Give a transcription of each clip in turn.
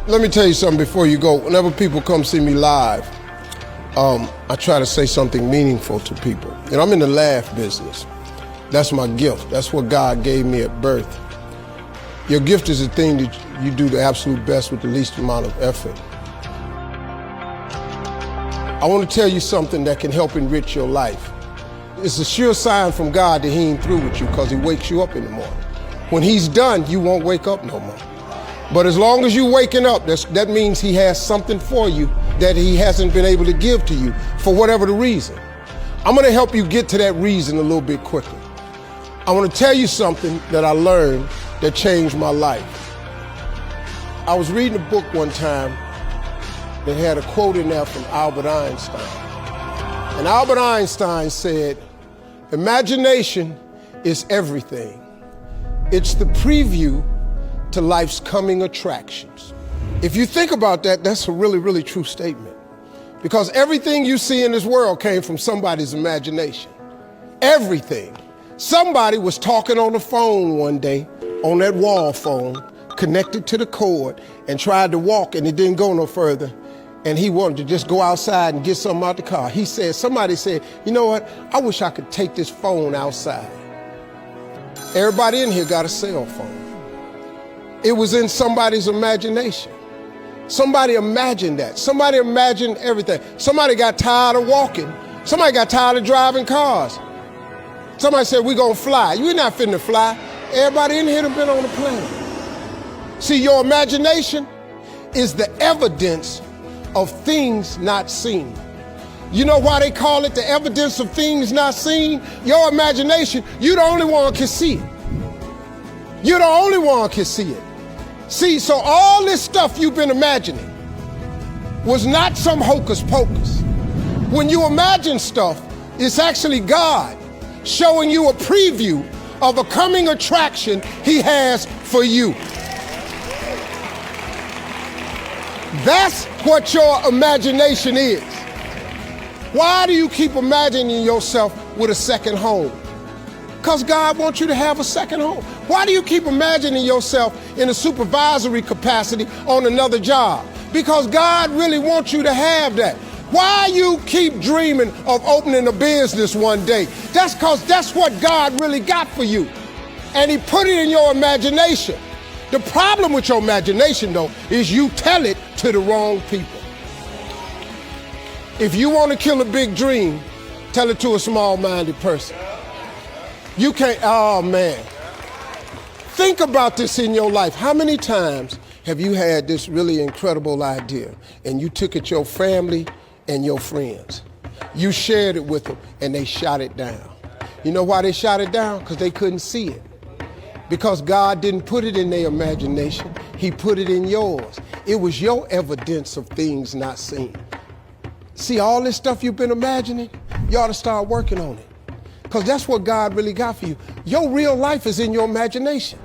Let me tell you something before you go. Whenever people come see me live, I try to say something meaningful to people. You know, I'm in the laugh business. That's my gift. That's what God gave me at birth. Your gift is the thing that you do the absolute best with the least amount of effort. I want to tell you something that can help enrich your life. It's a sure sign from God that he ain't through with you because he wakes you up in the morning. When he's done, you won't wake up no more. But as long as you're waking up, that means he has something for you that he hasn't been able to give to you for whatever the reason. I'm going to help you get to that reason a little bit quicker. I want to tell you something that I learned that changed my life. I was reading a book one time that had a quote in there from Albert Einstein. And Albert Einstein said, "Imagination is everything. It's the preview to life's coming attractions." If you think about that, that's a really, really true statement. Because everything you see in this world came from somebody's imagination. Everything. Somebody was talking on the phone one day, on that wall phone, connected to the cord, and tried to walk, and it didn't go no further. And he wanted to just go outside and get something out the car. Somebody said, "You know what? I wish I could take this phone outside." Everybody in here got a cell phone. It was in somebody's imagination. Somebody imagined that. Somebody imagined everything. Somebody got tired of walking. Somebody got tired of driving cars. Somebody said, "We're gonna fly." You're not finna fly. Everybody in here done been on the plane. See, your imagination is the evidence of things not seen. You know why they call it the evidence of things not seen? Your imagination, you the only one can see it. You're the only one can see it. See, so all this stuff you've been imagining was not some hocus pocus. When you imagine stuff, it's actually God showing you a preview of a coming attraction he has for you. That's what your imagination is. Why do you keep imagining yourself with a second home? Because God wants you to have a second home. Why do you keep imagining yourself in a supervisory capacity on another job? Because God really wants you to have that. Why you keep dreaming of opening a business one day? That's because that's what God really got for you. And he put it in your imagination. The problem with your imagination, though, is you tell it to the wrong people. If you want to kill a big dream, tell it to a small-minded person. You can't, oh man. Think about this in your life. How many times have you had this really incredible idea and you took it to your family and your friends? You shared it with them and they shot it down. You know why they shot it down? Because they couldn't see it. Because God didn't put it in their imagination, he put it in yours. It was your evidence of things not seen. See, all this stuff you've been imagining, you ought to start working on it. Because that's what God really got for you. Your real life is in your imagination.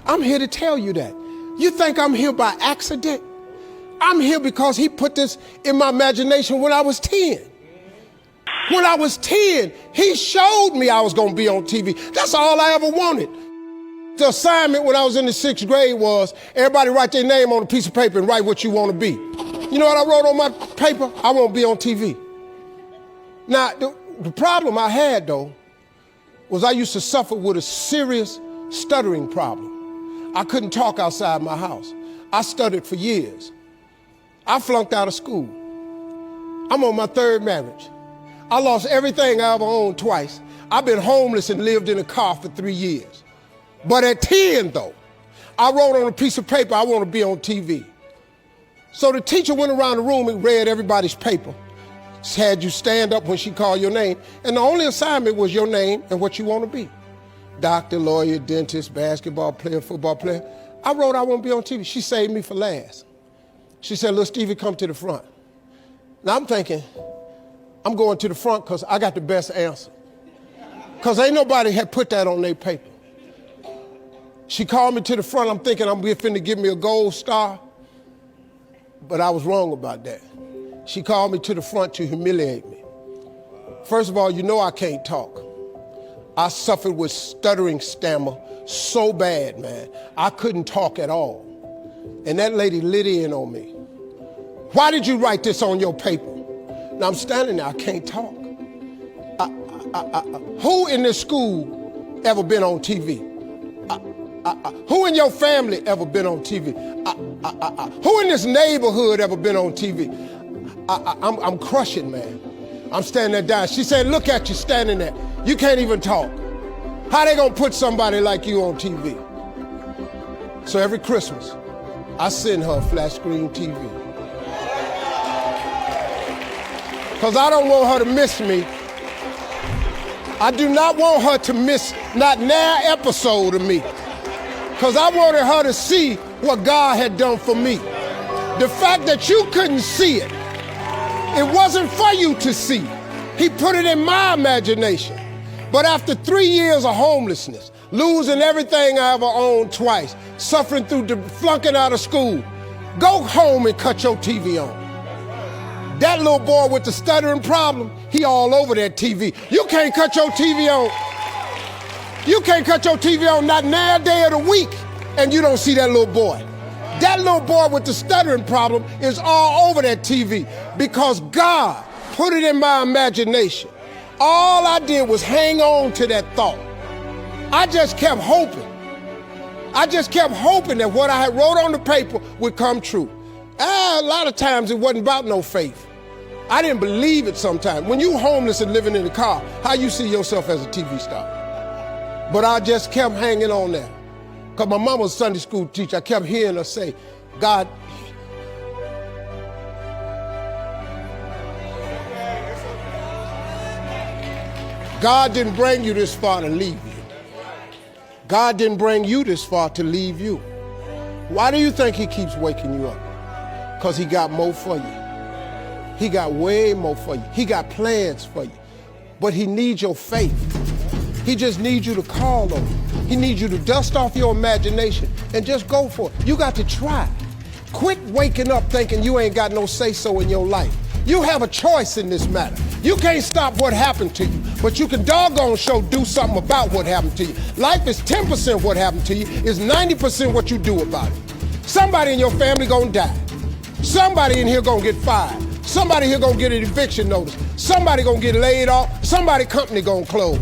I'm here to tell you that. You think I'm here by accident? I'm here because he put this in my imagination when I was 10. When I was 10, he showed me I was going to be on TV. That's all I ever wanted. The assignment when I was in the 6th grade was everybody write their name on a piece of paper and write what you want to be. You know what I wrote on my paper? I want to be on TV. Now, the problem I had, though, was I used to suffer with a serious stuttering problem. I couldn't talk outside my house. I stuttered for years. I flunked out of school. I'm on my 3rd marriage. I lost everything I ever owned twice. I've been homeless and lived in a car for 3 years. But at 10, though, I wrote on a piece of paper, I want to be on TV. So the teacher went around the room and read everybody's paper. Had you stand up when she called your name. And the only assignment was your name and what you want to be. Doctor, lawyer, dentist, basketball player, football player. I wrote I want to be on TV. She saved me for last. She said, "Little Stevie, come to the front." Now I'm thinking, I'm going to the front because I got the best answer. Because ain't nobody had put that on their paper. She called me to the front. I'm thinking I'm finna give me a gold star. But I was wrong about that. She called me to the front to humiliate me. First of all, you know I can't talk. I suffered with stuttering stammer so bad, man. I couldn't talk at all. And that lady lit in on me. Why did you write this on your paper? Now I'm standing there, I can't talk. Who in this school ever been on TV? Who in your family ever been on TV? Who in this neighborhood ever been on TV? I'm crushing, man. I'm standing there dying. She said, look at you standing there. You can't even talk. How they gonna put somebody like you on TV? So every Christmas, I send her a flat screen TV. Because I don't want her to miss me. I do not want her to miss not an episode of me. Because I wanted her to see what God had done for me. The fact that you couldn't see it, it wasn't for you to see. He put it in my imagination. But after 3 years of homelessness, losing everything I ever owned twice, suffering through flunking out of school, go home and cut your TV on. That little boy with the stuttering problem, he all over that TV. You can't cut your TV on. You can't cut your TV on not now day of the week and you don't see that little boy. That little boy with the stuttering problem is all over that TV because God put it in my imagination. All I did was hang on to that thought. I just kept hoping. I just kept hoping that what I had wrote on the paper would come true. A lot of times it wasn't about no faith. I didn't believe it sometimes. When you homeless and living in the car, how you see yourself as a TV star? But I just kept hanging on there. Because my mama was a Sunday school teacher. I kept hearing her say, God didn't bring you this far to leave you. God didn't bring you this far to leave you. Why do you think he keeps waking you up? Because he got more for you. He got way more for you. He got plans for you. But he needs your faith. He just needs you to call on him. He needs you to dust off your imagination and just go for it. You got to try. Quit waking up thinking you ain't got no say-so in your life. You have a choice in this matter. You can't stop what happened to you, but you can doggone sure do something about what happened to you. Life is 10% what happened to you, is 90% what you do about it. Somebody in your family gonna die. Somebody in here gonna get fired. Somebody here gonna get an eviction notice. Somebody gonna get laid off. Somebody company gonna close.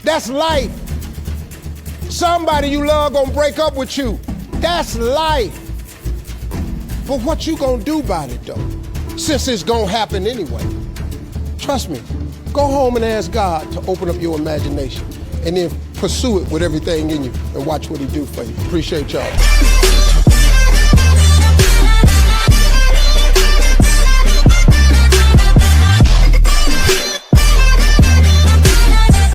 That's life. Somebody you love gonna break up with you. That's life. But what you gonna do about it though? Since it's gonna happen anyway. Trust me, go home and ask God to open up your imagination and then pursue it with everything in you and watch what he do for you. Appreciate y'all.